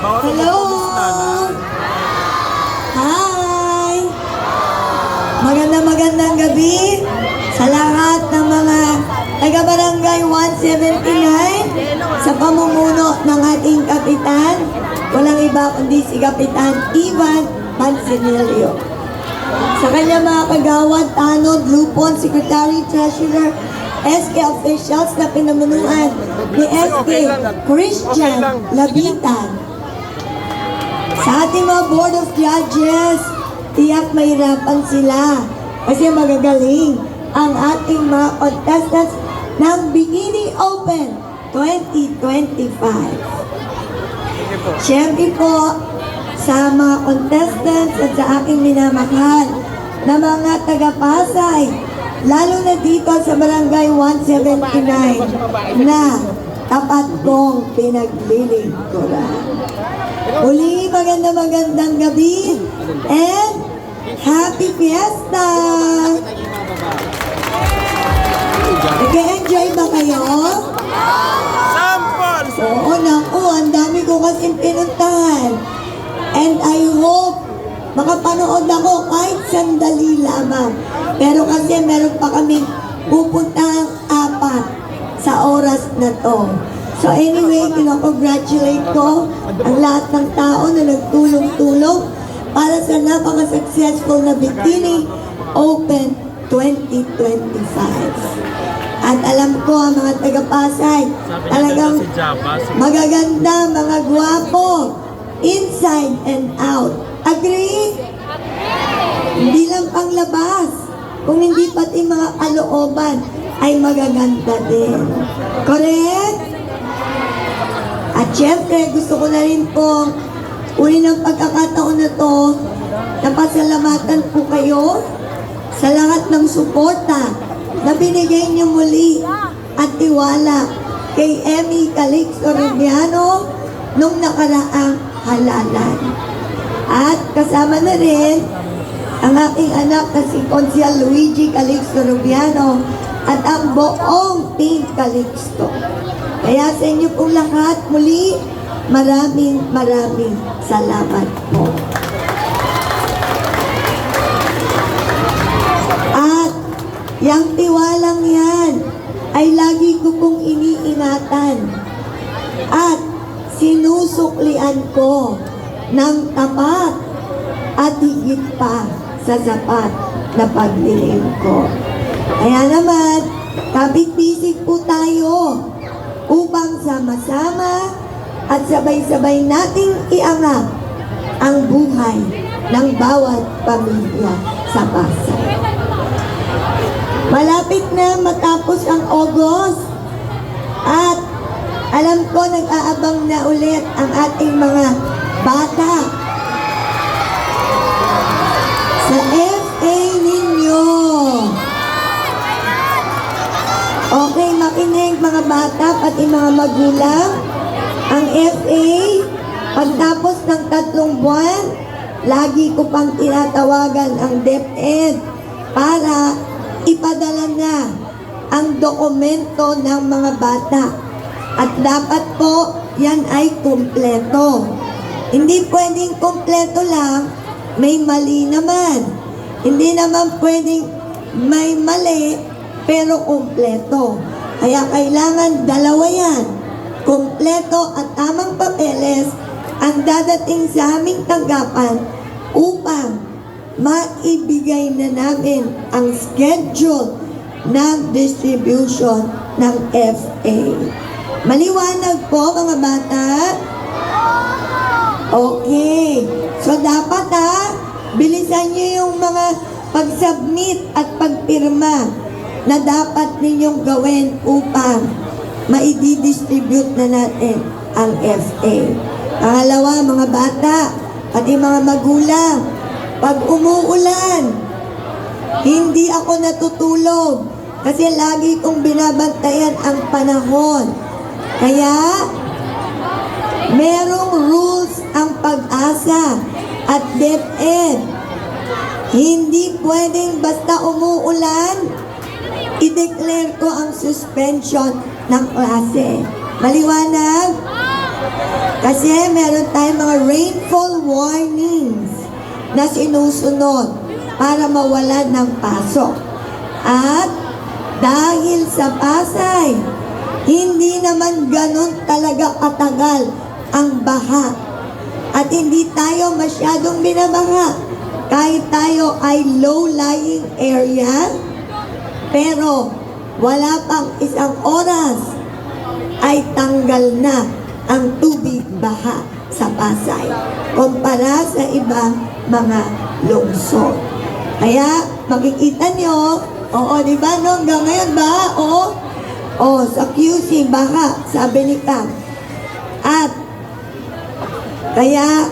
Hello! Hi! Magandang gabi sa lahat ng mga taga-barangay 179 sa pamumuno ng ating kapitan. Walang iba kundi si Kapitan Ivan Mancinilio. Sa kanya mga kagawad, tanod, lupon, secretary, treasurer, SK officials na pinamunuan ni SK Christian Labitan. Sa ating mga board of judges, tiyak mahirapan sila kasi magagaling ang ating mga contestants ng Bikini Open 2025. Siyempre po, sa mga contestants at sa aking minamahal na mga taga-Pasay, lalo na dito sa Barangay 179 na tapat kong pinaglilingkuran. Muli, magandang gabi and happy fiesta! Nag-enjoy ba kayo? Oo, naku, ang dami ko kasing pinuntahan. And I hope makapanood ako kahit sandali lamang. Pero kasi meron pa kaming pupuntahang 4 sa oras na to. So anyway, kinocongratulate ko ang lahat ng tao na nagtulong-tulong para sa napaka-successful na Bikini Open 2025. At alam ko ang mga taga-Pasay, talagang magaganda, mga gwapo, inside and out. Agree? Hindi lang panglabas, kung hindi pati mga kalooban ay magaganda din. Correct? At syempre, gusto ko na rin po uli ng pagkakataon na to na pasalamatan po kayo sa lahat ng suporta na binigay niyo muli at tiwala kay Emmy Calixto Rubiano nung nakaraang halalan. At kasama na rin ang aking anak na si Consial Luigi Calixto Rubiano at ang buong Team Calixto. Kaya sa inyo pong lahat, muli, maraming salamat po. At yang tiwalang yan ay lagi ko pong iniingatan at sinusuklian ko ng tapat at higit pa sa sapat na pagdilim ko. Kaya naman, kapit-bisig po tayo upang sama-sama at sabay-sabay nating iangat ang buhay ng bawat pamilya sa Pasay. Malapit na matapos ang August at alam ko nag-aabang na ulit ang ating mga bata sa FA ninyo. Okay, makinig mga bata pati mga magulang. Ang FA, pagtapos ng 3 buwan, lagi ko pang tinatawagan ang DepEd para ipadala na ang dokumento ng mga bata. At dapat po, yan ay kumpleto. Hindi pwedeng kumpleto lang, may mali naman. Hindi naman pwedeng may mali, pero kumpleto. Kaya kailangan dalawa yan. Kumpleto at tamang papeles ang dadating sa aming tanggapan upang maibigay na namin ang schedule ng distribution ng FA. Maliwanag po mga bata? Okay. So dapat bilisan nyo yung mga pag-submit at pagpirma na dapat ninyong gawin upang maidi-distribute na natin ang FA. Pangalawa, mga bata, pati mga magulang, pag umuulan, hindi ako natutulog kasi lagi kong binabantayan ang panahon. Kaya, merong rules ang Pag-asa at DepEd. Hindi pwedeng basta umuulan, i-declare ko ang suspension ng klase. Maliwanag? Kasi meron tayong mga rainfall warnings na sinusunod para mawalan ng pasok. At dahil sa Pasay, hindi naman ganun talaga katagal ang baha. At hindi tayo masyadong binabaha kahit tayo ay low-lying area. Pero wala pang isang oras ay tanggal na ang tubig baha sa Pasay kumpara sa ibang mga lungsod. Kaya makikita nyo, oo, di ba, no? Hanggang ngayon ba? Oo, sa QC, baka, sabi ni Kang. At, kaya,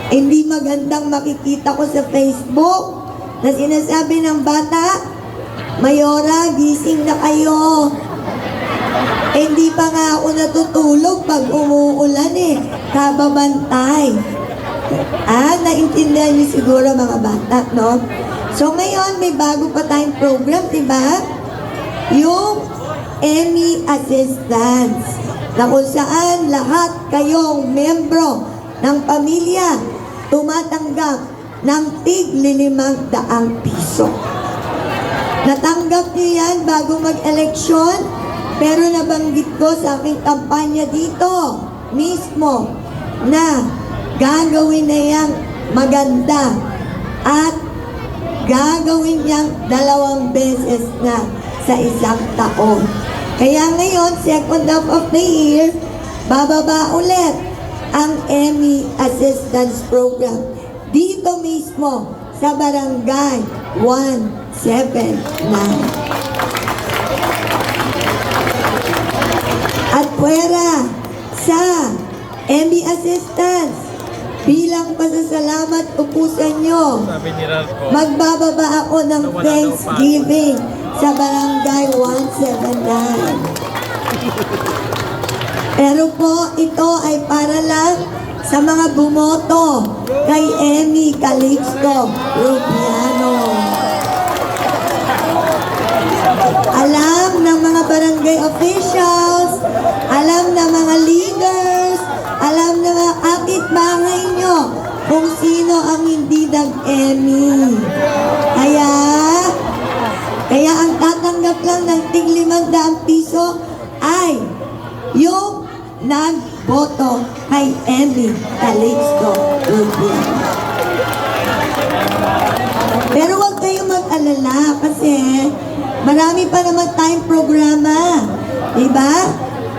hindi magandang makikita ko sa Facebook na sinasabi ng bata, Mayora, gising na kayo. Hindi pa nga ako natutulog pag umuulan kababantay. Naintindihan niyo siguro mga bata, no? So ngayon, may bago pa tayong program, diba? Yung Emmy Assistance, na kung saan lahat kayong membro ng pamilya tumatanggap ng tig-500 piso. Natanggap niyo yan bago mag-eleksyon, pero nabanggit ko sa aking kampanya dito mismo na gagawin na yang maganda at gagawin niyang 2 beses na sa isang taon. Kaya ngayon, second half of the year, bababa ulit ang Emmy Assistance Program dito mismo sa Barangay 179. At puwera sa Emmy Assistance, bilang pasasalamat ko po sa inyo, magbababa ako ng Thanksgiving sa Barangay 179. Pero po, ito ay para lang sa mga bumoto kay Emmy Calixto Rubiano. Alam ng mga barangay officials, alam ng mga leaders, alam ng mga kapitbahay nyo kung sino ang hindi nag-Emmy. Kaya ang tatanggap lang ng tig-500 piso ay yung nagboto kay Emmy Calixto Rubiano. Pero huwag kayong mag-alala kasi marami pa naman tayong programa. Diba?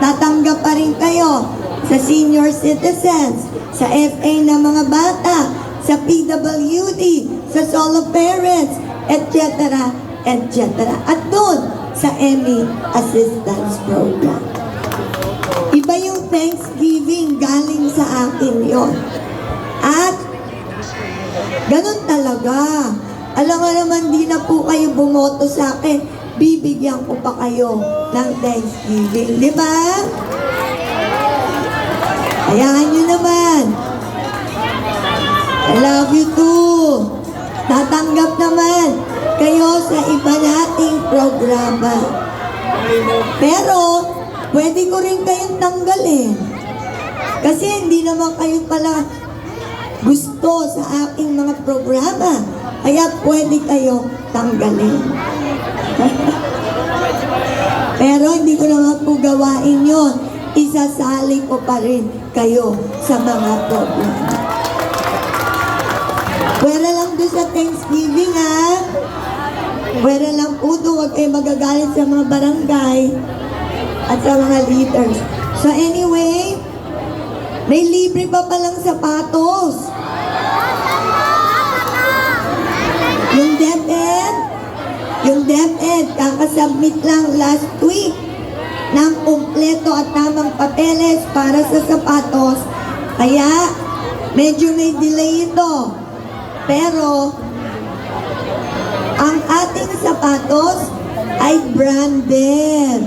Tatanggap pa rin kayo sa senior citizens, sa FA ng mga bata, sa PWD, sa solo parents, etc. etc. At doon sa Emmy Assistance Program. Iba yung Thanksgiving, galing sa akin yon. At ganun talaga. Alam nga naman, di na po kayo bumoto sa akin, bibigyan ko pa kayo ng Thanksgiving. Di ba? Hayaan nyo naman. I love you too. Tatanggap naman kayo sa iba nating programa. Pero, pwede ko rin kayong tanggalin. Kasi hindi naman kayo pala gusto sa aking mga programa. Kaya pwede kayong tanggalin. Pero hindi ko naman po gawain yun. Isasali ko pa rin kayo sa mga programa. Pwera lang doon sa Thanksgiving, ha? Pwera lang po doon. Huwag kayo magagalit sa mga barangay at sa mga leaders. So anyway, may libre pa palang sapatos. Yung DepEd, kakasubmit lang last week ng kumpleto at tamang papeles para sa sapatos. Kaya, medyo may delay ito. Pero, ang ating sapatos ay branded.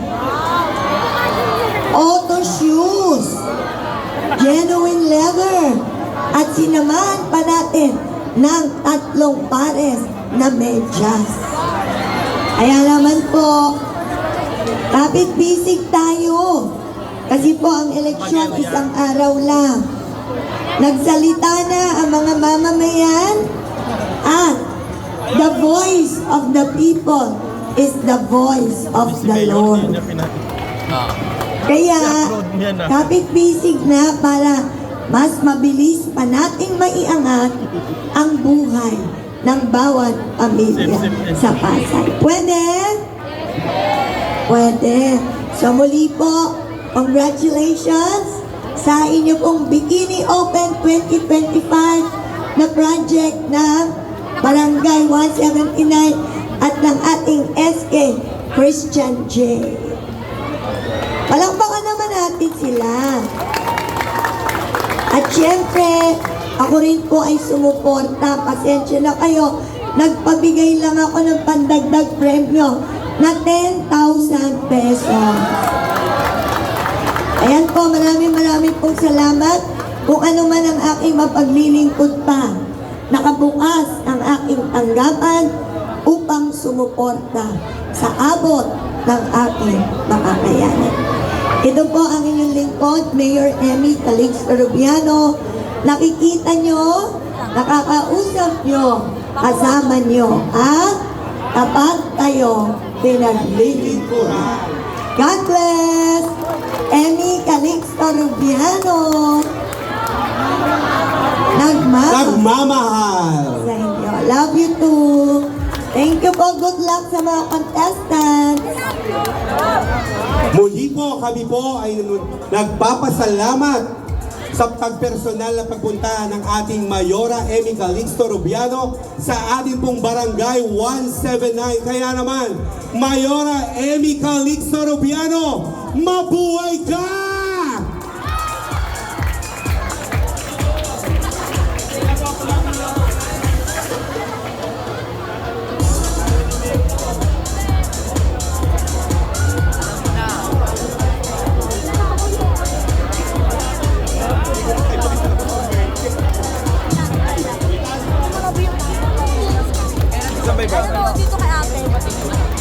Auto shoes. Genuine leather. At sinamahan pa natin ng 3 pares na medyas. Kaya naman po, kapit bisig tayo. Kasi po ang eleksyon isang araw lang. Nagsalita na ang mga mamamayan at the voice of the people is the voice of the Lord. Kaya, kapit-bisig na para mas mabilis pa nating maiangat ang buhay ng bawat pamilya sa Pasay. Pwede? Pwede. So muli po, congratulations sa inyo pong Bikini Open 2025 na project ng Barangay 179 at ng ating SK Christian J. Palakpakan naman natin sila. At syempre, ako rin po ay sumuporta. Pasensya na kayo. Nagpabigay lang ako ng pandagdag premyo na 10,000 pesos. Ayan po, maraming pong salamat. Kung ano man ang aking mapaglilingkod pa, nakabukas ang aking tanggapan upang sumuporta sa abot ng aking makakayanan. Ito po ang inyong lingkod, Mayor Emmy Calixto Rubiano. Nakikita nyo, nakakausap nyo, kasama nyo, at tapat kayo pinaglilingkuran. God bless! Emmy Calixto Rubiano. Nagmamahal! Sa inyo. Love you too. Thank you po. Good luck sa mga contestants. Muli po, kami po ay nagpapasalamat sa pagpersonal na pagpunta ng ating Mayora Emmy Calixto Rubiano sa ating pong Barangay 179. Kaya naman, Mayora Emmy Calixto Rubiano, mabuhay ka! Dito kay ate.